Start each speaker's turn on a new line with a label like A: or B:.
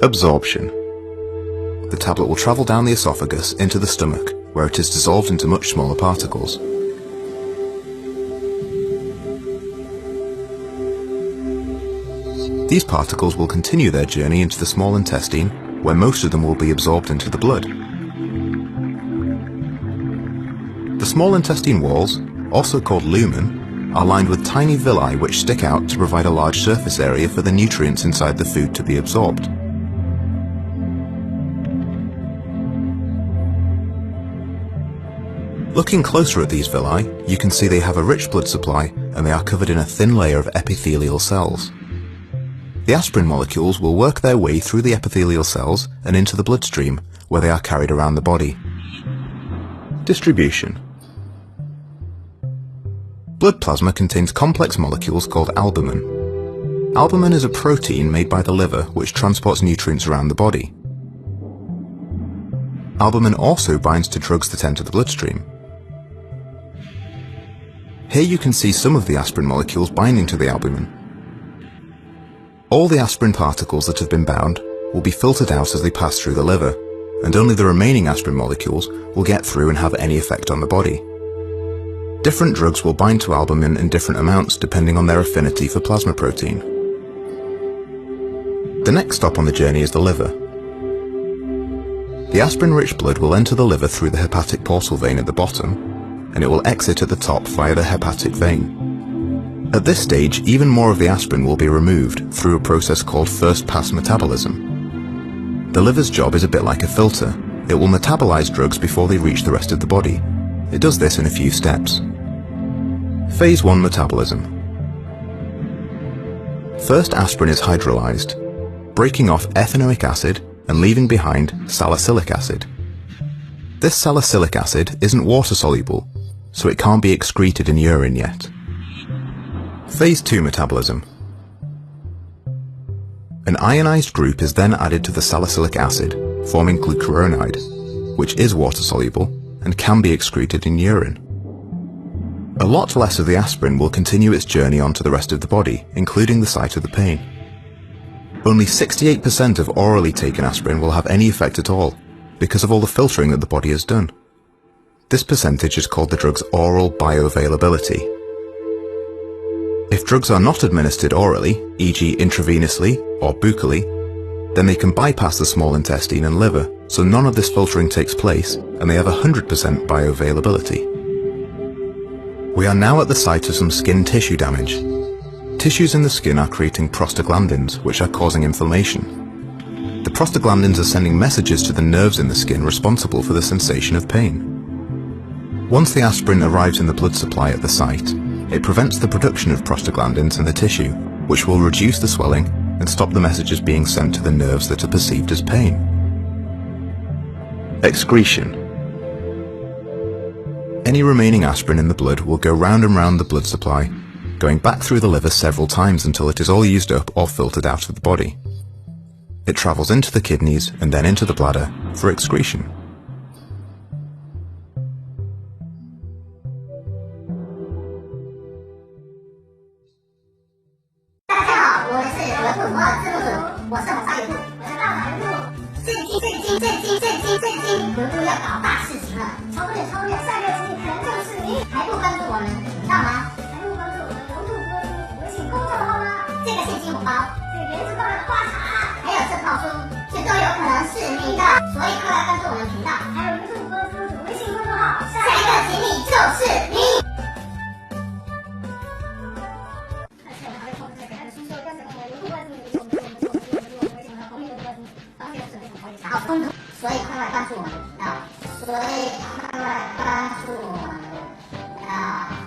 A: Absorption. The tablet will travel down the esophagus into the stomach, where it is dissolved into much smaller particles. These particles will continue their journey into the small intestine, where most of them will be absorbed into the blood. The small intestine walls, also called lumen, are lined with tiny villi which stick out to provide a large surface area for the nutrients inside the food to be absorbed. Looking closer at these villi, you can see they have a rich blood supply and they are covered in a thin layer of epithelial cells. The aspirin molecules will work their way through the epithelial cells and into the bloodstream, where they are carried around the body. Distribution. Blood plasma contains complex molecules called albumin. Albumin is a protein made by the liver which transports nutrients around the body. Albumin also binds to drugs that enter the bloodstream. Here you can see some of the aspirin molecules binding to the albumin. All the aspirin particles that have been bound will be filtered out as they pass through the liver, and only the remaining aspirin molecules will get through and have any effect on the body. Different drugs will bind to albumin in different amounts depending on their affinity for plasma protein. The next stop on the journey is the liver. The aspirin-rich blood will enter the liver through the hepatic portal vein at the bottom, and it will exit at the top via the hepatic vein. At this stage, even more of the aspirin will be removed through a process called first-pass metabolism. The liver's job is a bit like a filter. It will metabolize drugs before they reach the rest of the body. It does this in a few steps. Phase 1 metabolism. First, aspirin is hydrolyzed, breaking off ethanoic acid and leaving behind salicylic acid. This salicylic acid isn't water-soluble, so it can't be excreted in urine yet. Phase 2 metabolism. An ionized group is then added to the salicylic acid, forming glucuronide, which is water-soluble and can be excreted in urine. A lot less of the aspirin will continue its journey onto the rest of the body, including the site of the pain. Only 68% of orally taken aspirin will have any effect at all, because of all the filtering that the body has done. This percentage is called the drug's oral bioavailability. If drugs are not administered orally, e.g. intravenously or buccally, then they can bypass the small intestine and liver, so none of this filtering takes place, and they have 100% bioavailability. We are now at the site of some skin tissue damage. Tissues in the skin are creating prostaglandins, which are causing inflammation. The prostaglandins are sending messages to the nerves in the skin responsible for the sensation of pain. Once the aspirin arrives in the blood supply at the site, it prevents the production of prostaglandins in the tissue, which will reduce the swelling and stop the messages being sent to the nerves that are perceived as pain. Excretion. Any remaining aspirin in the blood will go round and round the blood supply, going back through the liver several times until it is all used up or filtered out of the body. It travels into the kidneys and then into the bladder for excretion.
B: 所以快来关注我们啊！